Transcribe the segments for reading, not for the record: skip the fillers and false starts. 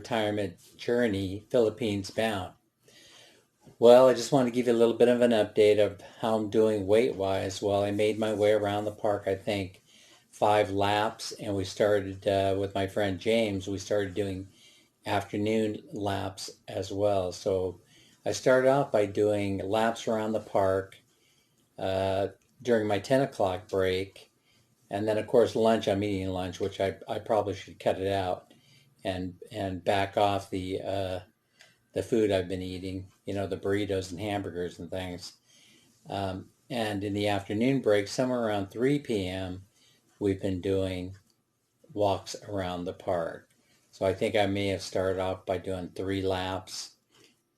retirement journey, Philippines bound. Well, I just want to give you a little bit of an update of how I'm doing weight-wise. Well, I made my way around the park, I think, 5 laps, and we started with my friend James. We started doing afternoon laps as well. So I started off by doing laps around the park uh, during my 10 o'clock break. And then, of course, lunch, I'm eating lunch, which I probably should cut it out and back off the food I've been eating, the burritos and hamburgers and things. And in the afternoon break, somewhere around 3 p.m., we've been doing walks around the park. So I think I may have started off by doing 3 laps,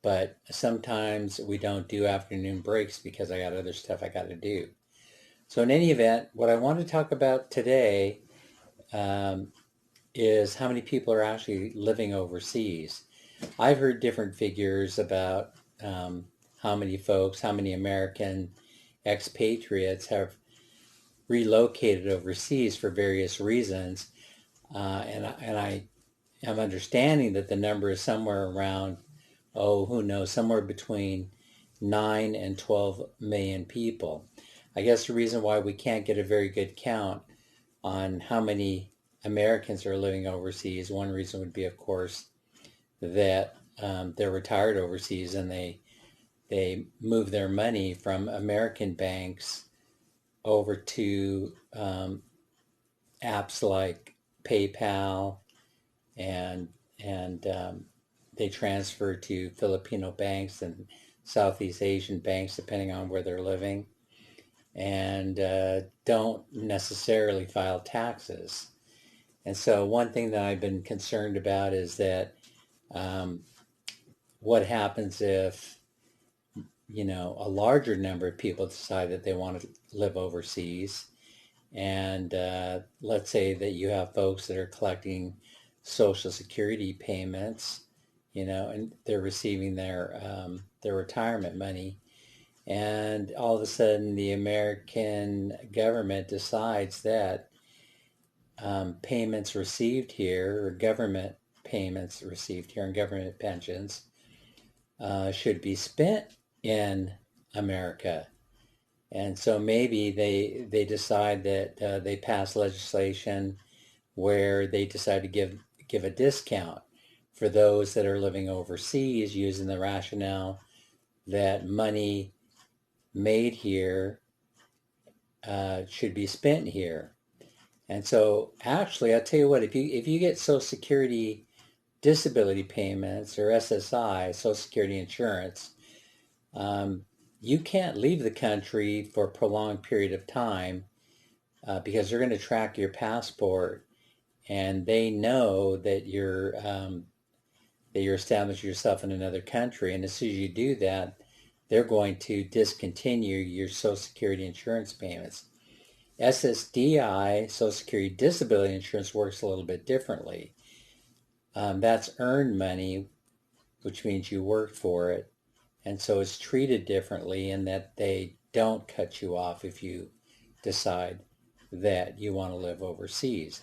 but sometimes we don't do afternoon breaks because I got other stuff I got to do. So in any event, what I want to talk about today is how many people are actually living overseas. I've heard different figures about how many American expatriates have relocated overseas for various reasons. And I am understanding that the number is somewhere around, who knows, somewhere between 9 and 12 million people. I guess the reason why we can't get a very good count on how many Americans are living overseas, one reason would be, of course, that they're retired overseas and they move their money from American banks over to apps like PayPal and they transfer to Filipino banks and Southeast Asian banks depending on where they're living, and don't necessarily file taxes. And so one thing that I've been concerned about is that what happens if, a larger number of people decide that they want to live overseas, and let's say that you have folks that are collecting Social Security payments, and they're receiving their retirement money, and all of a sudden the American government decides that payments received here, or government payments received here, and government pensions should be spent in America. And so maybe they decide that they pass legislation where they decide to give a discount for those that are living overseas, using the rationale that money made here should be spent here. And so actually, I'll tell you what, if you get Social Security disability payments, or SSI, Social Security insurance, you can't leave the country for a prolonged period of time because they're going to track your passport, and they know that you're established yourself in another country, and as soon as you do that, they're going to discontinue your Social Security insurance payments. SSDI, Social Security Disability Insurance, works a little bit differently. That's earned money, which means you worked for it. And so it's treated differently in that they don't cut you off if you decide that you want to live overseas.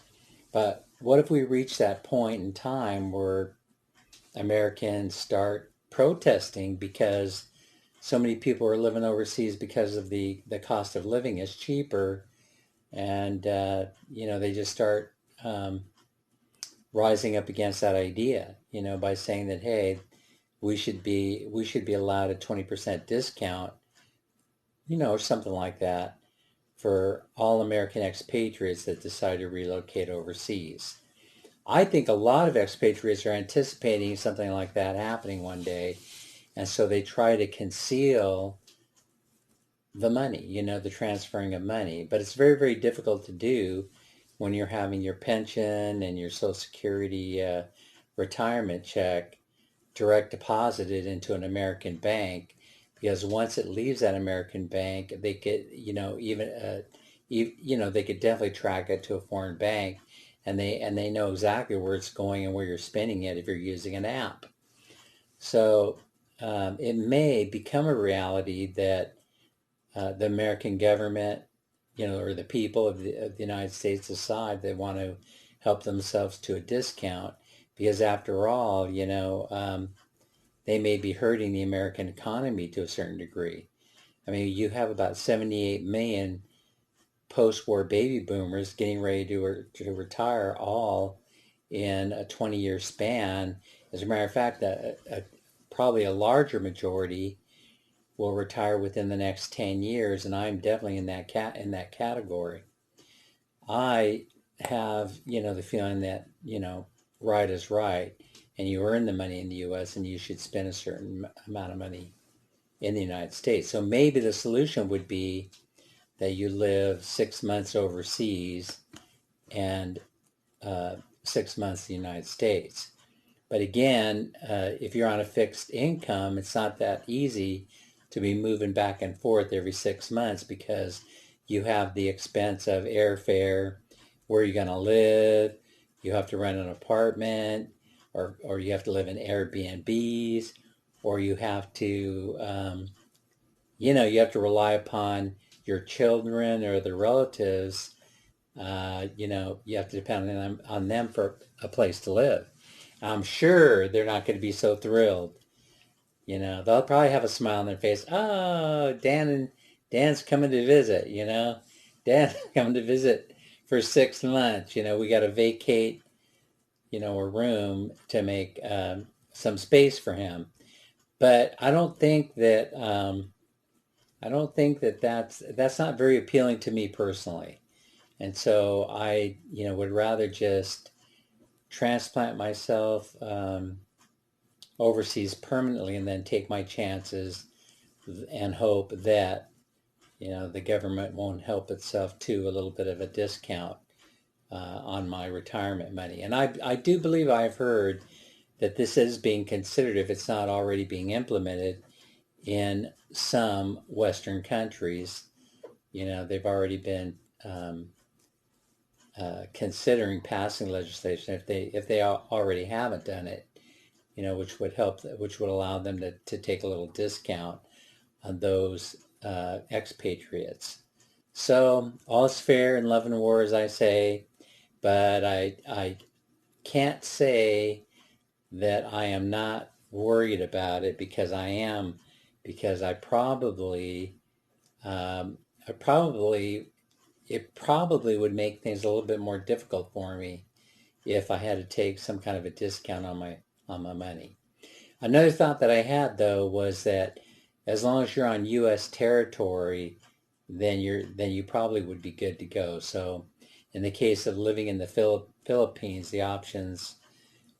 But what if we reach that point in time where Americans start protesting because so many people are living overseas because of the cost of living is cheaper, and they just start rising up against that idea, by saying that, hey, we should be allowed a 20% discount, or something like that, for all American expatriates that decide to relocate overseas. I think a lot of expatriates are anticipating something like that happening one day, and so they try to conceal the money, the transferring of money. But it's very, very difficult to do when you're having your pension and your Social Security retirement check direct deposited into an American bank, because once it leaves that American bank, they could, they could definitely track it to a foreign bank, and they know exactly where it's going and where you're spending it if you're using an app. So it may become a reality that the American government, or the people of the United States decide they want to help themselves to a discount, because after all, they may be hurting the American economy to a certain degree. I mean, you have about 78 million post-war baby boomers getting ready to retire, all in a 20-year span. As a matter of fact, probably a larger majority will retire within the next 10 years, and I'm definitely in that category. I have, the feeling that, right is right, and you earn the money in the U.S. and you should spend a certain amount of money in the United States. So maybe the solution would be that you live 6 months overseas and 6 months in the United States. But again, if you're on a fixed income, it's not that easy to be moving back and forth every 6 months, because you have the expense of airfare, where you're going to live, you have to rent an apartment, or you have to live in Airbnbs, or you have to, you have to rely upon your children or the relatives. You have to depend on them for a place to live. I'm sure they're not going to be so thrilled. They'll probably have a smile on their face. Oh, Dan's coming to visit. Dan's coming to visit for 6 months. We got to vacate, a room to make some space for him. But I don't think that that's not very appealing to me personally. And so I, would rather just transplant myself overseas permanently, and then take my chances and hope that, the government won't help itself to a little bit of a discount on my retirement money. And I do believe I've heard that this is being considered, if it's not already being implemented, in some Western countries. They've already been considering passing legislation, if they already haven't done it, which would allow them to take a little discount on those expatriates. So all's fair in love and war, as I say, but I can't say that I am not worried about it, because I am, because I probably it probably would make things a little bit more difficult for me if I had to take some kind of a discount on my money. Another thought that I had, though, was that as long as you're on U.S. territory, then you probably would be good to go. So in the case of living in the Philippines, the options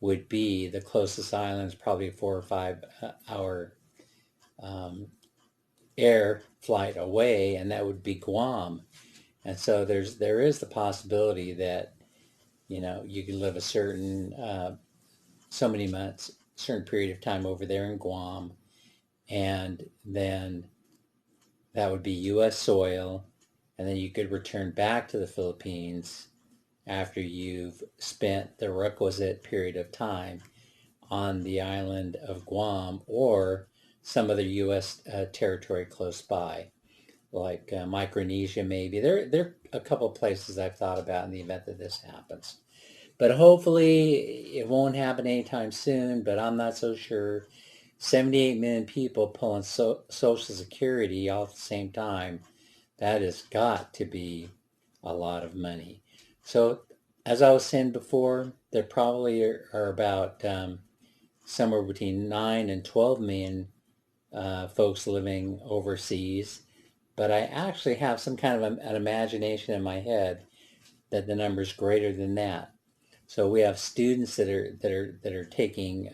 would be, the closest island is probably a 4 or 5 hour air flight away, and that would be Guam. And so there is the possibility that, you can live a certain so many months, certain period of time over there in Guam, and then that would be U.S. soil, and then you could return back to the Philippines after you've spent the requisite period of time on the island of Guam, or some other U.S. Territory close by, like Micronesia maybe. There are a couple of places I've thought about in the event that this happens. But hopefully it won't happen anytime soon, but I'm not so sure. 78 million people pulling Social Security all at the same time, that has got to be a lot of money. So as I was saying before, there probably are about somewhere between 9 and 12 million folks living overseas. But I actually have some kind of an imagination in my head that the number is greater than that. So we have students that are taking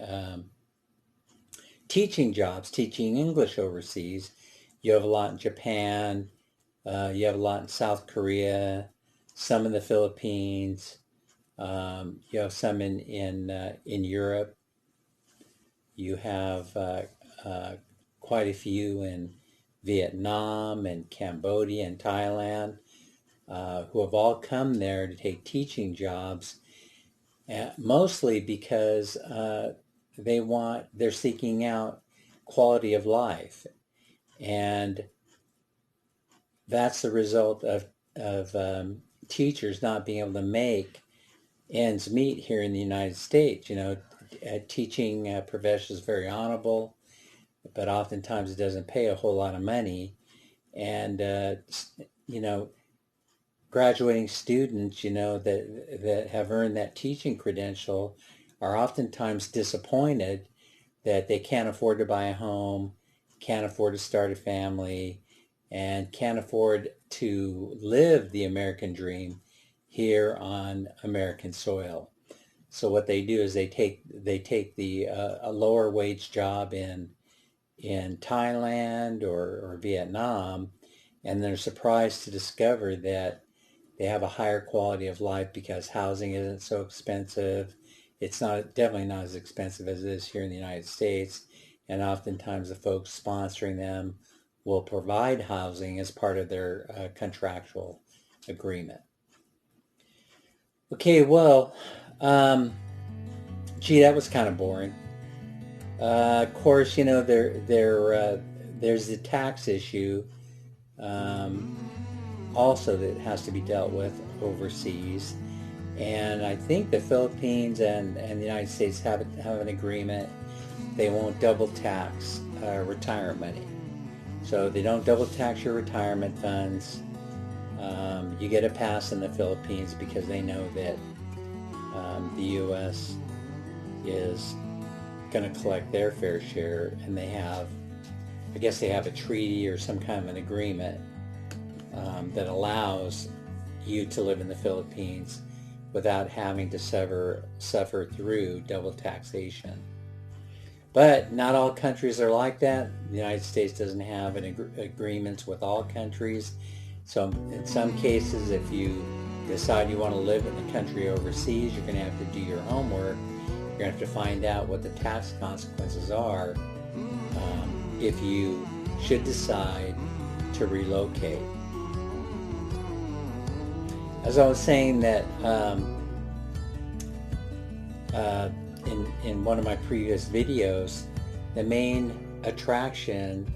teaching jobs, teaching English overseas. You have a lot in Japan. You have a lot in South Korea. Some in the Philippines. You have some in Europe. You have quite a few in Vietnam and Cambodia and Thailand, who have all come there to take teaching jobs. Mostly because they're seeking out quality of life, and that's the result of teachers not being able to make ends meet here in the United States. Teaching profession is very honorable, but oftentimes it doesn't pay a whole lot of money. And you know, graduating students, that have earned that teaching credential are oftentimes disappointed that they can't afford to buy a home, can't afford to start a family, and can't afford to live the American dream here on American soil. So what they do is they take the a lower wage job in Thailand or Vietnam, and they're surprised to discover that they have a higher quality of life because housing isn't so expensive. It's not definitely not as expensive as it is here in the United States, and oftentimes the folks sponsoring them will provide housing as part of their contractual agreement. Okay, well, gee, that was kind of boring. Of course, there's the tax issue also that has to be dealt with overseas. And I think the Philippines and the United States have an agreement. They won't double tax retirement money. So they don't double tax your retirement funds. You get a pass in the Philippines because they know that the U.S. is going to collect their fair share, and I guess they have a treaty or some kind of an agreement that allows you to live in the Philippines without having to suffer through double taxation. But not all countries are like that. The United States doesn't have agreements with all countries. So in some cases, if you decide you want to live in a country overseas, you're going to have to do your homework. You're going to have to find out what the tax consequences are if you should decide to relocate. As I was saying that in one of my previous videos, the main attraction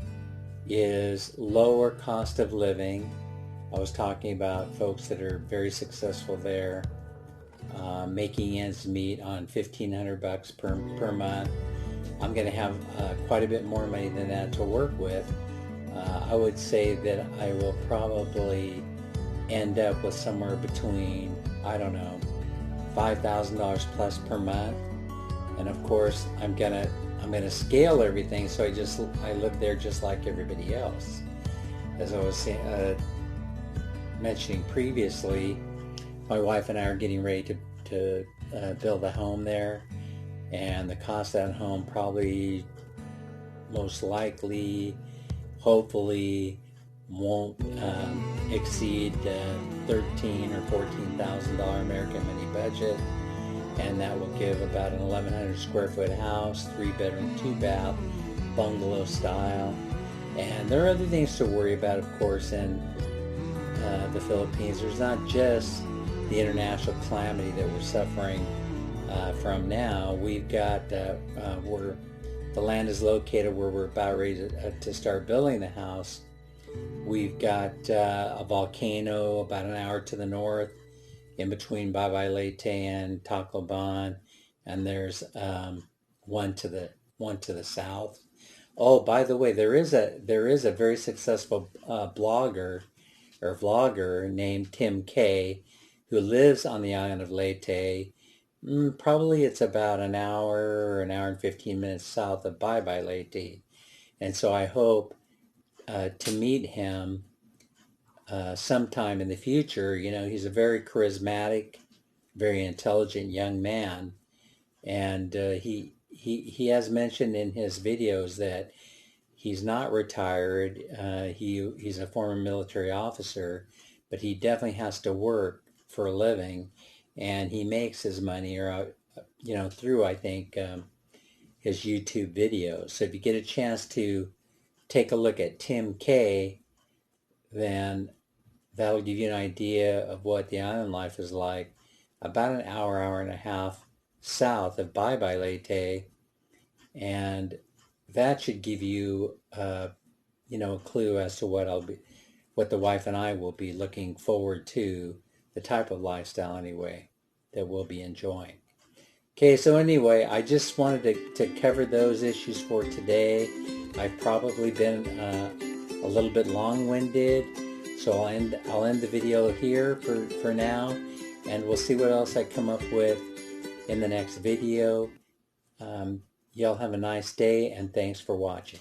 is lower cost of living. I was talking about folks that are very successful there, making ends meet on $1,500 per month. I'm going to have quite a bit more money than that to work with. I would say that I will probably end up with somewhere between, I don't know, $5,000 plus per month. And of course, I'm gonna scale everything, so I live there just like everybody else. As I was mentioning previously, my wife and I are getting ready to build a home there, and the cost of that home probably, most likely, hopefully, won't exceed $13,000 or $14,000 American money budget, and that will give about an 1,100 square foot house, 3-bedroom, 2-bath, bungalow style. And there are other things to worry about, of course, in the Philippines. There's not just the international calamity that we're suffering from now. We've got where the land is located where we're about ready to start building the house. We've got a volcano about an hour to the north, in between Baybay Leyte and Tacloban, and there's one to the south. Oh, by the way, there is a very successful blogger or vlogger named Tim K, who lives on the island of Leyte. Probably it's about an hour and 15 minutes south of Baybay Leyte, and so I hope to meet him sometime in the future. He's a very charismatic, very intelligent young man, and he has mentioned in his videos that he's not retired. He's a former military officer, but he definitely has to work for a living, and he makes his money through, I think, his YouTube videos. So if you get a chance to take a look at Tim K, then that'll give you an idea of what the island life is like about an hour and a half south of Baybay Leyte, and that should give you a clue as to what the wife and I will be looking forward to, the type of lifestyle anyway. that we'll be enjoying. Okay, so anyway, I just wanted to cover those issues for today. I've probably been a little bit long-winded, so I'll end the video here for now, and we'll see what else I come up with in the next video. Y'all have a nice day, and thanks for watching.